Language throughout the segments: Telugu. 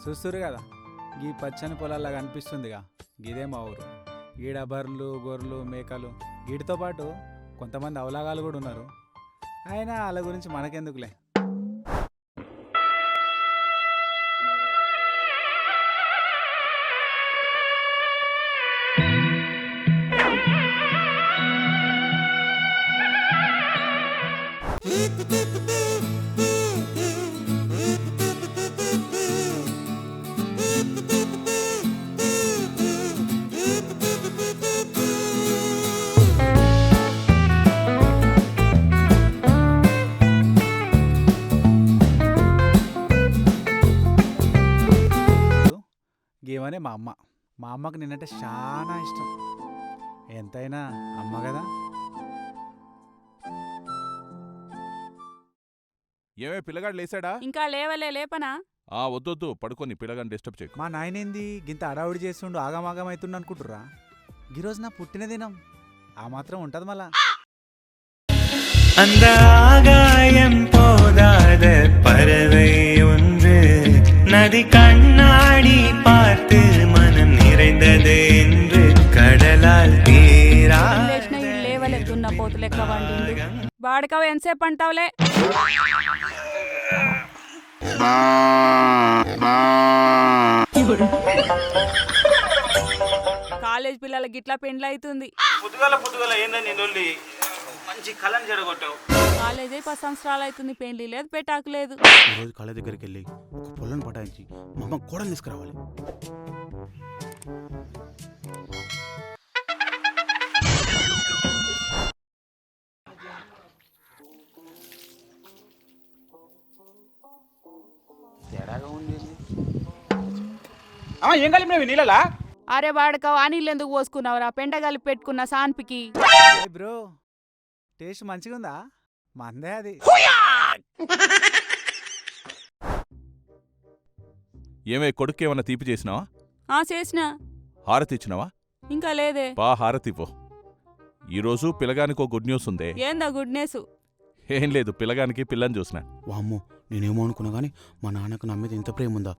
చూస్తురు కదా గీ పచ్చని పొలాల్లా కనిపిస్తుందిగా గిదే మా ఊరు. గీడ బర్రెలు గొర్రెలు మేకలు వీటితో పాటు కొంతమంది అవలాగాలు కూడా ఉన్నారు. అయినా వాళ్ళ గురించి మనకెందుకులే. గేమనే మా అమ్మ. మా అమ్మకు నేనంటే చాలా ఇష్టం. ఎంతైనా అమ్మ కదా. ఏమే పిల్లగాడు లేసాడా? ఇంకా లేవలే, లేపనా? వద్దొద్దు, పడుకొని పిల్లగాని డిస్టర్బ్ చేయకు. మా నాయనేంది గింత అడావుడి చేస్తుండు ఆగమాగం అవుతుండు అనుకుంటుర్రా? ఈరోజు నా పుట్టినదినం, ఆ మాత్రం ఉంటది మళ్ళా. அந்த ஆகாயம் போதாத பறவை ஒன்று நதி கண்ணாடி பார்த்து மனம் நிறைந்தது என்று கடலால் తీరా లేవలే దున్న పోతు లెక్క వండిండు. వాడకవ ఎంతసేపు అంటావులే? కాలేజ్ పిల్లలకి గిట్లా పెండ్లు అవుతుంది. పొద్దుగాల ఏందని నొల్లి మంచి కళని జడగొట్టావు. కాలేజ్ 10 సంవత్సరాలు అవుతుంది, పెండ్లి లేదు, పెటాకు లేదు. ఈరోజు కళ దగ్గరికి వెళ్ళి ఒక పొలను పటాయించి మా అమ్మ కోడలు తీసుకురావాలి. ఏం కలిపినవి నీళ్ళలా? అరే వాడకవ అనిల్ ఎందుకు పోసుకున్నావురా? పెండ కలిపి పెట్టుకున్న సాన్పికి. బ్రో టేస్ట్ మంచిగా ఉందా? మందే అది. ఏమే కొడుకు ఏమన్నా తీపి చేసినావా? చేసినా. హారతి ఇచ్చినావా? ఇంకా లేదే. హారతి పో. ఈరోజు పిల్లగానికి గుడ్ న్యూస్ ఉందే. ఏందా గుడ్ న్యూస్? ఏం లేదు, పిల్లగానికి పిల్లని చూసిన. వామ్మో, నేనేమో అనుకున్నా కానీ మా నాన్నకు నా మీద ఇంత ప్రేమ ఉందా?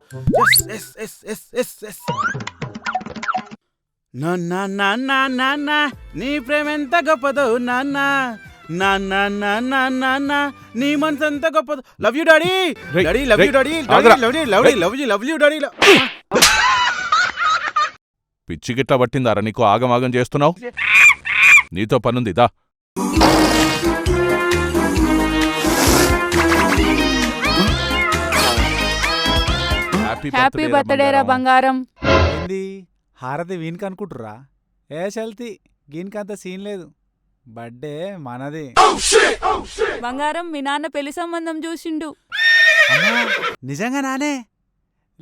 నాన్న నీ ప్రేమ ఎంత గొప్పదో నాన్న, నాన్న నాన్న నాన్న నీ మనసు ఎంత గొప్పదో. Love you daddy, daddy love you daddy, love you daddy. పిచ్చి గిట్లా పట్టిందారా నీకు? ఆగమాగం చేస్తున్నావు. నీతో పనుంది దా. హ్యాపీ బర్త్డే రా బంగారం. ఏంది హారతి వీనికి అనుకుంటుర్రా? ఏ చల్తి గీనికంత సీన్ లేదు, బర్త్డే మనది. బంగారం, మీ నాన్న పెళ్లి సంబంధం చూసిండు. నిజంగా నానే?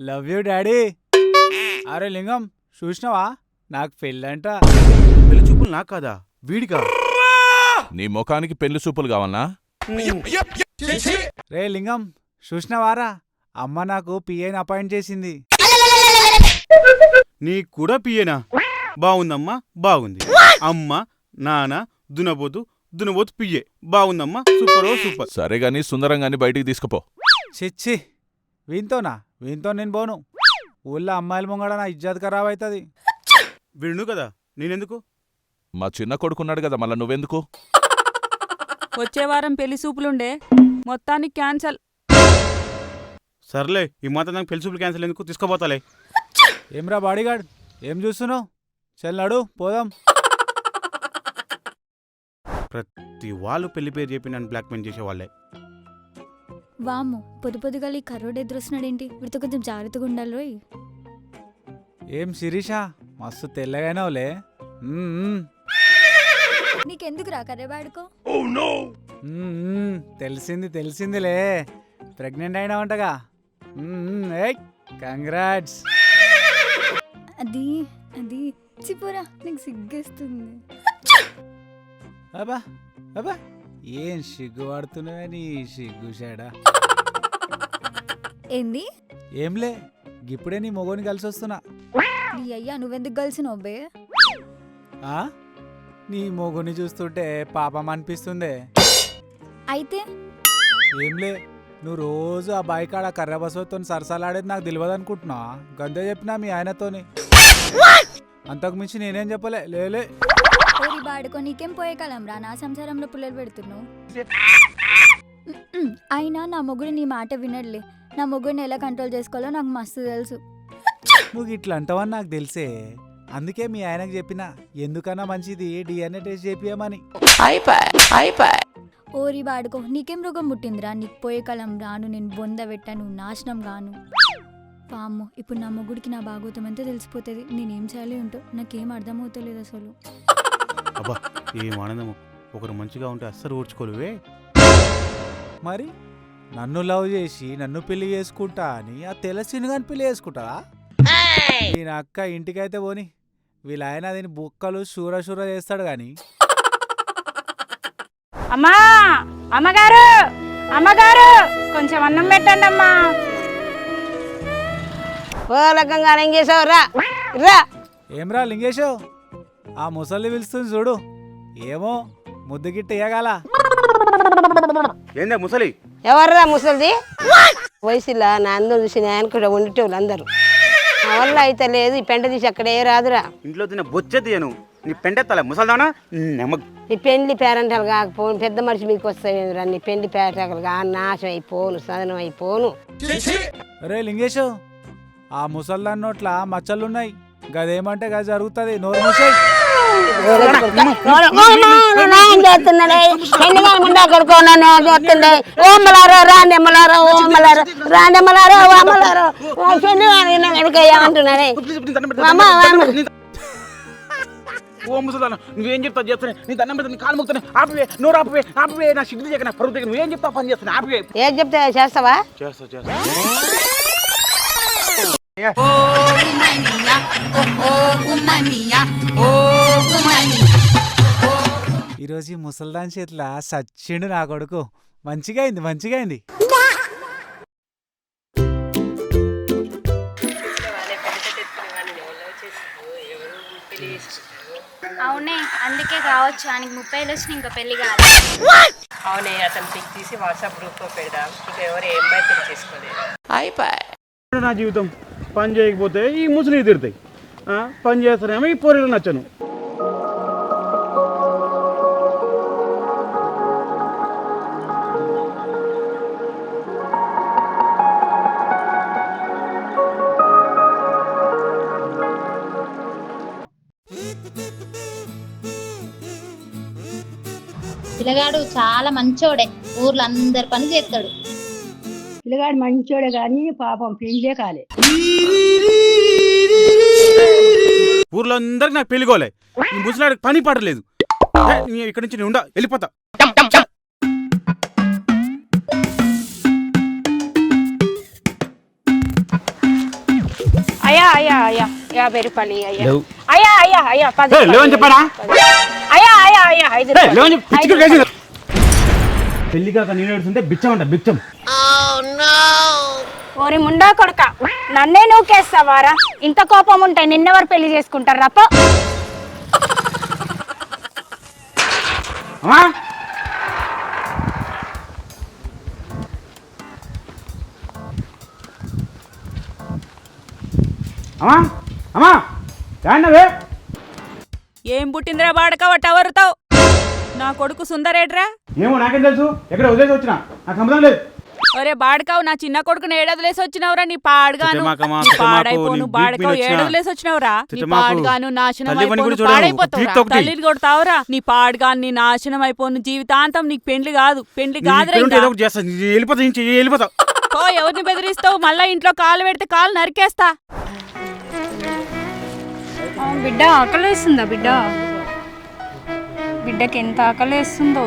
Love you daddy. అరే లింగం చూసినావా? నాకు పెళ్ళంట. పెళ్లి చూపులు నాకు కాదా, వీడికా? నీ ముఖానికి పెళ్లి చూపులు కావాలనా? రే లింగం చూసినావారా? అమ్మ నాకు పిఏని అపాయింట్ చేసింది. నీకు కూడా పియేనా? బాగుందమ్మా, బాగుంది. అమ్మ నాన్న దునబోతు పియ్యే. బాగుందమ్మా, సూపర్. సరే గాని సుందరంగాని బయటికి తీసుకుపో. చిచ్చి వీంతోనా? వీంతో నేను పోను. ఊళ్ళో అమ్మాయిల ముంగడ నా ఇజ్జత్ ఖరాబ్ అవుతుంది. విను కదా, నేనెందుకు? మా చిన్న కొడుకున్నాడు కదా, మళ్ళా నువ్వెందుకు? వచ్చే వారం పెళ్లి చూపులుండే, మొత్తానికి క్యాన్సల్. సర్లే, ఈ మాత్రం నాకు పెళ్లి చూపులు క్యాన్సిల్ ఎందుకు? తీసుకోపోతాలే. ఏమ్రా బాడీగార్డ్, ఏం చూస్తున్నావు? చెల్లడు పోదాం. ప్రతి వాళ్ళు పెళ్లి పేరు చెప్పి నన్ను బ్లాక్మెయిల్ చేసేవాళ్ళే. వాము పొద్దుగా ఈ కర్రోడు ఎదురొస్తున్నాడేంటి? వీడితో కొంచెం జాగ్రత్తగా ఉండాలి రోయ్. ఏం శిరీష, మస్తు తెల్లగానవులే. నీకెందుకురా కర్రేబాడుకో? తెలిసిందిలే, ప్రెగ్నెంట్ అయినావంటగా. కంగ్రాట్స్. అది అది చిపోరా, నీకు సిగ్గేస్తుంది. అబ్బా అబ్బా, ఏం సిగ్గు పడుతున్నావే నీ సిగ్గు షేడా. ఏంది? ఏంలే, ఇప్పుడే నీ మొగోని కలిసి వస్తున్నా. నీ అయ్యా నువ్వెందుకు కలిసినావు బే? నీ మొగుని చూస్తుంటే పాపం అనిపిస్తుందే. అయితే ఏంలే, నువ్వు రోజు ఆ బాయి కాడ కర్ర బసవతో సరసాలాడేది నాకు తెలియదు అనుకుంటున్నా. గంతే చెప్పినా మీ ఆయనతోని. అంతకు మించి నేనేం చెప్పలే. లేలే ఓరి బాడుకో నీకేం పోయే కాలం రా, నా సంసారంలో పుల్లలు పెడుతున్నావు. అయినా నా మొగుడు నీ మాట వినడులే. నా మొగుడిని ఎలా కంట్రోల్ చేసుకోవాలో నాకు మస్తు తెలుసు. నువ్వు ఇట్లా అంటావని నాకు తెలిసే. అందుకే మీ ఆయనకు చెప్పిన ఎందుకన్నా మంచిది DNA టెస్ట్ చేపియమని. ఓరి బాడుకో నీకేం రోగం పుట్టిందిరా? నీకు పోయే కాలం రాను, నేను బొంద పెట్టాను, నాశనం గాను. పాము ఇప్పుడు నా మొగుడికి నా భాగవతం అంతా తెలిసిపోతుంది. నేనేం చేయాలి ఉంటో నాకేం అర్థమవుతలేదు అసలు. అబ్బా ఏం ఆనందము. ఒకరు మంచిగా ఉంటే అస్సలు ఊడ్చుకోలేవే. మరి నన్ను లవ్ చేసి నన్ను పెళ్లి చేసుకుంటా అని ఆ తెలసినగాని పెళ్లి చేసుకుంటా. ఈయన అక్క ఇంటికైతే పోని, వీళ్ళ ఆయన దీని బుక్కలు షూర చేస్తాడు గాని. అమ్మా, అమ్మగారు, అమ్మగారు, కొంచెం అన్నం పెట్టండి అమ్మా. ఓ లగ్గంగా ఏం చేసావు? రా రా. ఏమ్రా లింగేశో, ఆ ముసలి పిలుస్తుంది చూడు. ఏమో ముద్దు గిట్ట ఇయ్యగాల. ఏందే ముసలి? ఎవర్రా ముసలిది? వయసులా నా అందరూ చూసి నేను కూడా ఉండేటోళ్ళు అందరూ. నా వల్ల అయితే లేదు. ఈ పెంట తీసి అక్కడ ఏ రాదురా. ఇంట్లో తిన్న బొచ్చే తీయను. నీ పెంటెత్తాలే ముసల్దానా? నీ పెండ్లి పేరంటాలు కాకపోను, పెద్ద మనిషి మీదకి వస్తావేంద్రా. నీ పెండ్లి పేరంటాలు కా నాశనం అయిపోను, సదనం అయిపోను. అరే లింగేశో, ఆ ముసల్దాన్ నోట్ల మచ్చలున్నాయి. గదేమంటే గది జరుగుతుంది. నోరు మూసేయ్. ఓ ముసల్దానా నువ్వేం చెప్తావు చేస్తానే? నీ దండం పెడతా, నీ కాలు మొక్కుతానే. ఆపివే, నోరు ఆపివే, ఆపివే. నా సిగ్గు దగ్గర, నా పరుగు దగ్గర నువ్వేం చెప్తావు పని చేస్తాను. ఆపివే. ఏం చెప్తే చేస్తావా? చేస్తా. ఈరోజు ఈ ముసల్దాన్ చేతిలో సచ్చిండు నా కొడుకు. మంచిగా అయింది. అవునే, అందుకే కావచ్చు ఆయనకి 30 వచ్చిన ఇంకా పెళ్లి కాదు. అవునే, అతను పిక్ తీసి వాట్సాప్ గ్రూప్ లో పెడదాం. ఇంకా ఎవరు ఏ అమ్మాయి పెళ్లి చేసుకోలేదు. నా జీవితం పని చేయకపోతే ఈ ముసలి తిడతాయి. పని చేస్తానేమో ఈ పోరీలు నచ్చను. పిల్లగాడు చాలా మంచోడే, ఊర్లో అందరి పని చేస్తాడు. పిల్లగాడు మంచోడే కానీ పాపం పెళ్ళే కాలే. ఊర్లో అందరికి నాకు పెళ్ళికోలే. ఈ ముసలాడికి పని పడలేదు. ఇక్కడి నుంచి నేను వెళ్ళిపోతా. అయ్యా 50 రూపాయలు అయ్యా. లేవు. అయ్యా 10 లేవని చెప్పానా? అయ్యా 5 రూపాయలు. పెళ్లి కాక నేను ఏడుస్తుంటే బిచ్చం. ఓరి ముండా కొడుక, నన్నే నూకేస్తావారా? ఇంత కోపం ఉంటే నిన్నెవరు పెళ్లి చేసుకుంటారు? రప్ప. ఏం పుట్టిందిరా బాడక టవరుతావు? నా కొడుకు సుందరేడ్రా? ఏమో నాకేం తెలుసు. ఎక్కడ వదిలేసి వచ్చినా నాకు సంబంధం లేదు. ఒరే బాడకావు, నా చిన్న కొడుకుని ఏడవలేసి వచ్చినవురా? నీ పాడుగాను పాడైపోను. బాడకావు ఏడవలేసి వచ్చినవురా? నీ పాడుగాను నాశనం అయిపోను, పాడైపోతావురా. తల్లిని కొడతావురా? నీ పాడుగాను నీ నాశనం అయిపోను. జీవితాంతం నీకు పెండ్లి కాదు. ఓ ఎవరిని బెదిరిస్తావు? మళ్ళా ఇంట్లో కాలు పెడితే కాలు నరికేస్తా. బిడ్డ ఆకలేస్తుందా? బిడ్డకి ఎంత ఆకలేస్తుందో.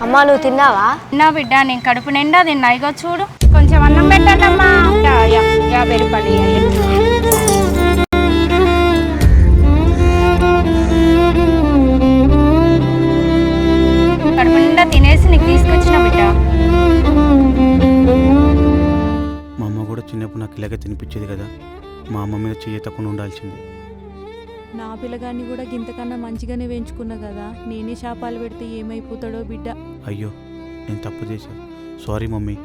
అమ్మా నువ్వు తిన్నావా? తిన్నా బిడ్డ, నేను కడుపు నిండా తిన్నా. ఇగో చూడు, కొంచెం అన్నం పెట్టండి అమ్మా. 50 రూపాయలు. కడుపు నిండా తినేసి నీకు తీసుకొచ్చిన బిడ్డ. మా అమ్మ కూడా చిన్నప్పుడు నాకు ఇలాగే తినిపించేది కదా. మా అమ్మ మీద చెయ్యి తక్కువ ఉండాల్సింది. నా పిల్లగాన్ని కూడా గింతకన్నా మంచిగానే పెంచుకున్నా కదా. నేనే శాపాలు పెడితే ఏమైపోతాడో బిడ్డ. అయ్యో నేను తప్పు చేశాను. Sorry mummy.